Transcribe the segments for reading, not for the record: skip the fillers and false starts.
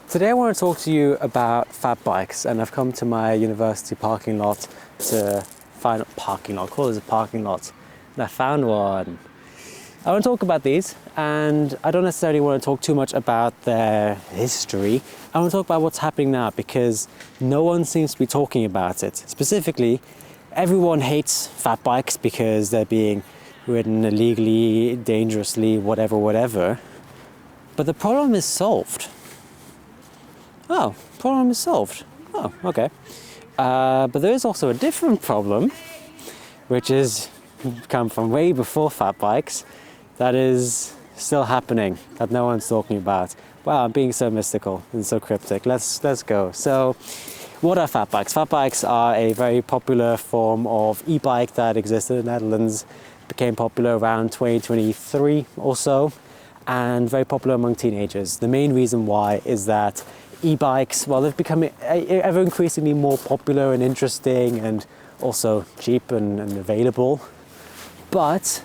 Today I want to talk to you about Fatbikes, and I've come to my university parking lot to find a parking lot, call this a parking lot, and I found one. I want to talk about these, and I don't necessarily want to talk too much about their history. I want to talk about what's happening now because no one seems to be talking about it. Specifically, everyone hates Fatbikes because they're being ridden illegally, dangerously, whatever. But the problem is solved. Oh, problem is solved. Oh, okay. But there is also a different problem, which is come from way before Fatbikes, that is still happening, that no one's talking about. Wow, I'm being so mystical and so cryptic. Let's go. So, what are Fatbikes? Fatbikes are a very popular form of e-bike that existed in the Netherlands, became popular around 2023 or so, and very popular among teenagers. The main reason why is that e-bikes, well, they've become ever increasingly more popular and interesting and also cheap and available, but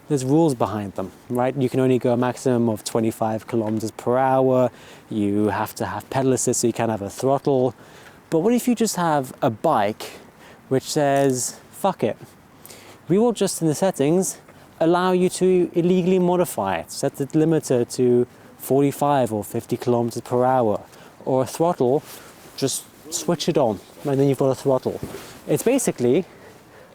there's rules behind them, right? You can only go a maximum of 25 kilometers per hour. You have to have pedal assist, so you can't have a throttle. But what if you just have a bike which says, fuck it, we will just in the settings allow you to illegally modify it, set the limiter to 45 or 50 kilometers per hour, or a throttle, just switch it on, and then you've got a throttle. It's basically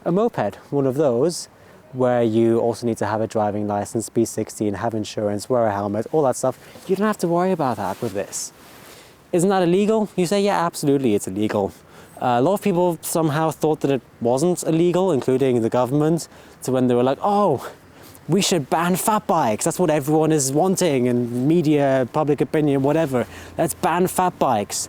a moped, one of those, where you also need to have a driving license, be 16, have insurance, wear a helmet, all that stuff. You don't have to worry about that with this. Isn't that illegal? You say, yeah, absolutely, it's illegal. A lot of people somehow thought that it wasn't illegal, including the government, to when they were like, oh, we should ban Fatbikes. That's what everyone is wanting, and media, public opinion, whatever. Let's ban Fatbikes.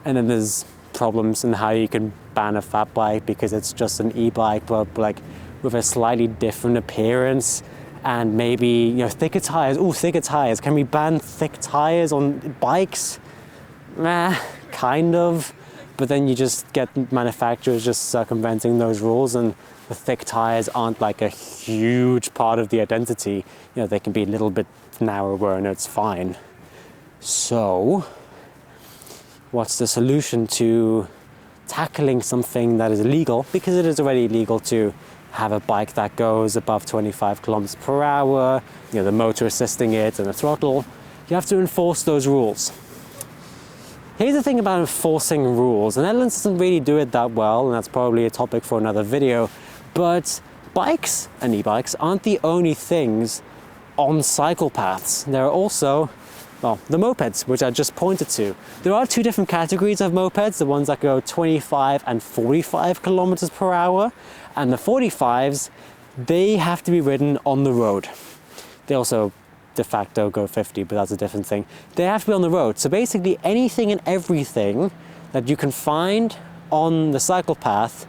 And then there's problems in how you can ban a Fatbike because it's just an e-bike, but like with a slightly different appearance and maybe thicker tires. Oh, thicker tires. Can we ban thick tires on bikes? Kind of. But then you just get manufacturers just circumventing those rules, and the thick tires aren't like a huge part of the identity. They can be a little bit narrower and it's fine. So, what's the solution to tackling something that is illegal? Because it is already illegal to have a bike that goes above 25 kilometers per hour, the motor assisting it and the throttle. You have to enforce those rules. Here's the thing about enforcing rules. The Netherlands doesn't really do it that well, and that's probably a topic for another video. But bikes and e-bikes aren't the only things on cycle paths. There are also, well, the mopeds, which I just pointed to. There are two different categories of mopeds, the ones that go 25 and 45 kilometers per hour. And the 45s, they have to be ridden on the road. They also de facto go 50, but that's a different thing. They have to be on the road. So basically anything and everything that you can find on the cycle path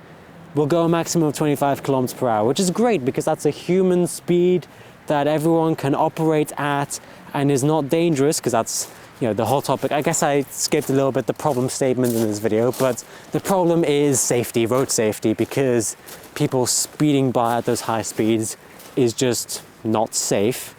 will go a maximum of 25 kilometers per hour, which is great because that's a human speed that everyone can operate at and is not dangerous, because that's the whole topic. I guess I skipped a little bit the problem statement in this video, but the problem is safety, road safety, because people speeding by at those high speeds is just not safe.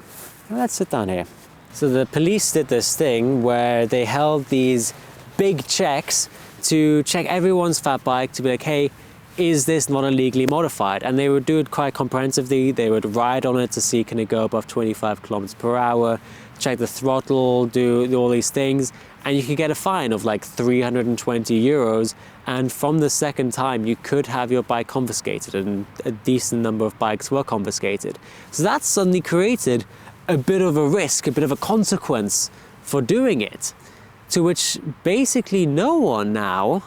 Let's sit down here. So the police did this thing where they held these big checks to check everyone's Fatbike to be like, hey, is this not illegally modified? And they would do it quite comprehensively. They would ride on it to see can it go above 25 kilometers per hour, check the throttle, do all these things, and you could get a fine of like 320 euros. And from the second time, you could have your bike confiscated, and a decent number of bikes were confiscated. So that suddenly created a bit of a risk, a bit of a consequence for doing it, to which basically no one now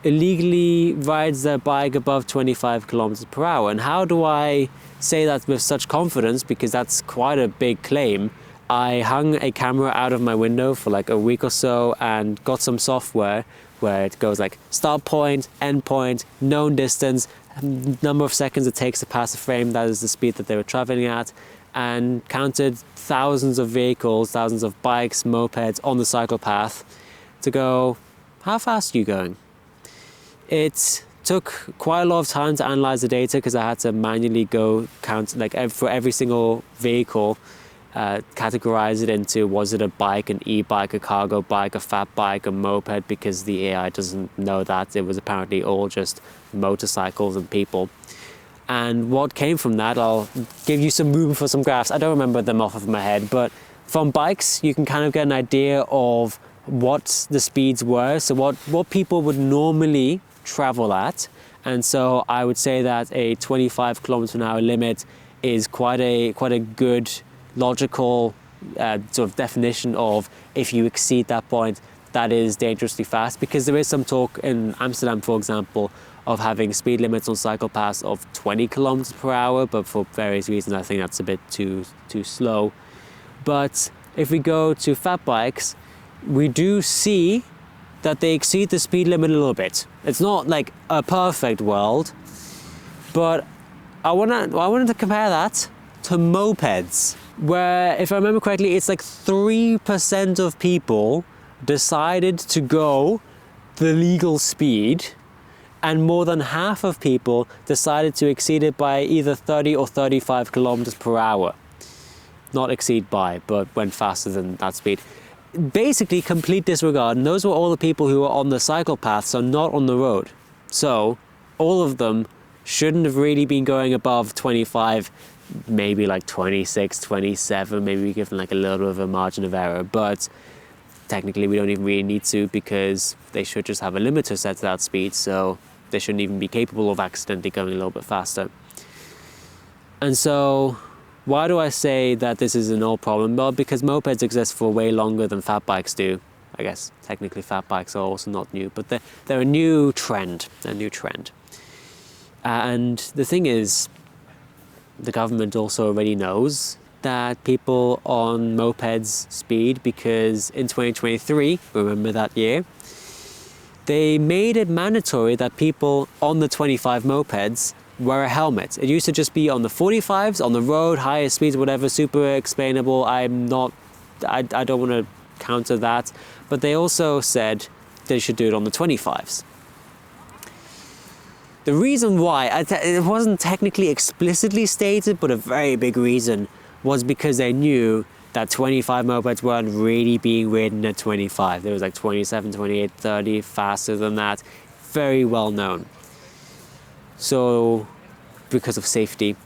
illegally rides their bike above 25 kilometers per hour. And how do I say that with such confidence? Because that's quite a big claim. I hung a camera out of my window for like a week or so and got some software where it goes like start point, end point, known distance, number of seconds it takes to pass a frame, that is the speed that they were traveling at, and counted thousands of vehicles, thousands of bikes, mopeds on the cycle path to go, how fast are you going? It took quite a lot of time to analyze the data because I had to manually go count like for every single vehicle categorize it into, was it a bike, an e-bike, a cargo bike, a fat bike, a moped, because the AI doesn't know that. It was apparently all just motorcycles and people. And what came from that, I'll give you some room for some graphs. I don't remember them off of my head, but from bikes, you can kind of get an idea of what the speeds were. So what people would normally travel at. And so I would say that a 25 kilometers an hour limit is quite a good logical sort of definition of, if you exceed that point, that is dangerously fast. Because there is some talk in Amsterdam, for example, of having speed limits on cycle paths of 20 kilometers per hour, but for various reasons I think that's a bit too slow. But if we go to fat bikes, we do see that they exceed the speed limit a little bit. It's not like a perfect world, but I wanted to compare that to mopeds, where, if I remember correctly, it's like 3% of people decided to go the legal speed, and more than half of people decided to exceed it by either 30 or 35 kilometers per hour. Not exceed by, but went faster than that speed. Basically complete disregard, and those were all the people who were on the cycle path, so not on the road. So all of them shouldn't have really been going above 25, maybe like 26, 27, maybe we give them like a little bit of a margin of error, but technically we don't even really need to, because they should just have a limiter set to that speed, so they shouldn't even be capable of accidentally going a little bit faster. And so why do I say that this is an old problem? Well, because mopeds exist for way longer than fat bikes do. I guess technically fat bikes are also not new, but they're a new trend. They're a new trend. And the thing is, the government also already knows that people on mopeds speed, because in 2023, remember that year, they made it mandatory that people on the 25 mopeds wear a helmet. It used to just be on the 45s, on the road, higher speeds, whatever, super explainable. I don't want to counter that. But they also said they should do it on the 25s. The reason why, it wasn't technically explicitly stated, but a very big reason was because they knew that 25 mopeds weren't really being ridden at 25. There was like 27, 28, 30, faster than that. Very well known. So, because of safety,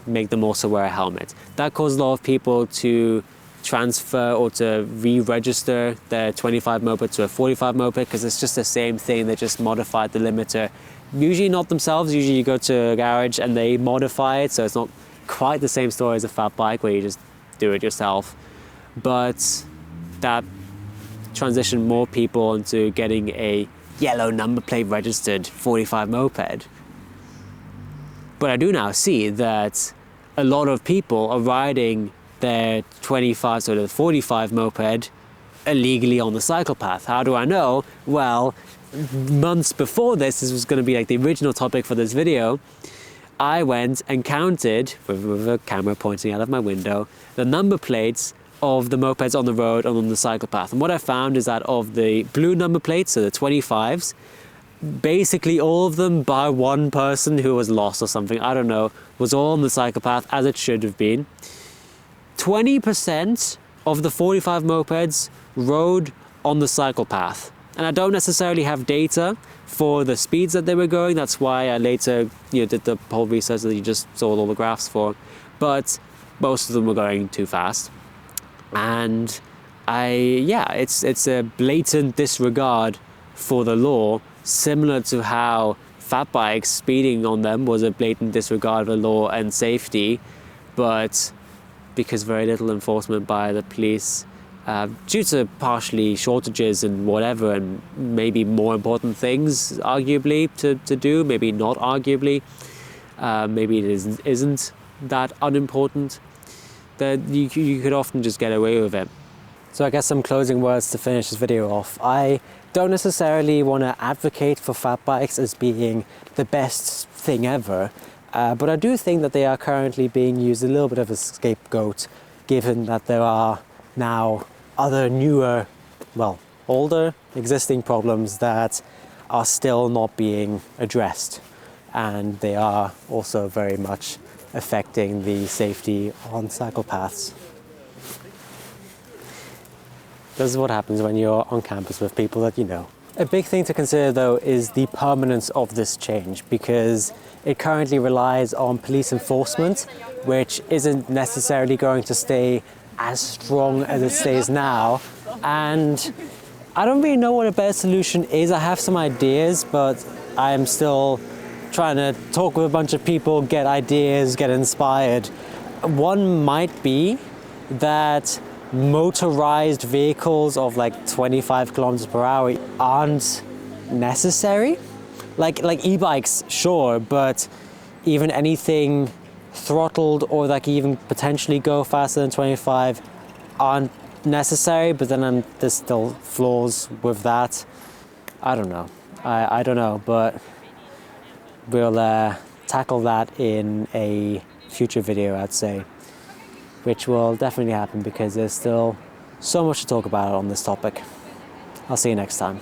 make them also wear a helmet. That caused a lot of people to transfer or to re-register their 25 moped to a 45 moped, because it's just the same thing. They just modified the limiter. Usually not themselves. Usually you go to a garage and they modify it, so it's not quite the same story as a fat bike where you just do it yourself. But that transitioned more people into getting a yellow number plate registered 45 moped. But I do now see that a lot of people are riding their 25, so the 45 moped illegally on the cycle path. How do I know? Well, months before this was going to be like the original topic for this video, I went and counted, with a camera pointing out of my window, the number plates of the mopeds on the road and on the cycle path. And what I found is that of the blue number plates, so the 25s, basically all of them, by one person who was lost or something, I don't know, was all on the cycle path, as it should have been. 20% of the 45 mopeds rode on the cycle path. And I don't necessarily have data for the speeds that they were going. That's why I later did the whole research that you just saw all the graphs for. But most of them were going too fast. And it's a blatant disregard for the law, similar to how fat bikes, speeding on them was a blatant disregard of the law and safety. But because very little enforcement by the police, due to partially shortages and whatever, and maybe more important things, arguably, to do, maybe not arguably, maybe it isn't that unimportant, that you could often just get away with it. So I guess some closing words to finish this video off. I don't necessarily want to advocate for fat bikes as being the best thing ever, but I do think that they are currently being used a little bit of a scapegoat, given that there are now other newer, older existing problems that are still not being addressed, and they are also very much affecting the safety on cycle paths. This is what happens when you're on campus with people that you know. A big thing to consider though is the permanence of this change, because it currently relies on police enforcement, which isn't necessarily going to stay as strong as it stays now. And I don't really know what a better solution is. I have some ideas, but I'm still trying to talk with a bunch of people, get ideas, get inspired. One might be that motorized vehicles of like 25 kilometers per hour aren't necessary. Like e-bikes, sure, but even anything throttled or that can even potentially go faster than 25 aren't necessary. But then there's still flaws with that. I don't know. I don't know, but we'll tackle that in a future video, I'd say, which will definitely happen because there's still so much to talk about on this topic. I'll see you next time.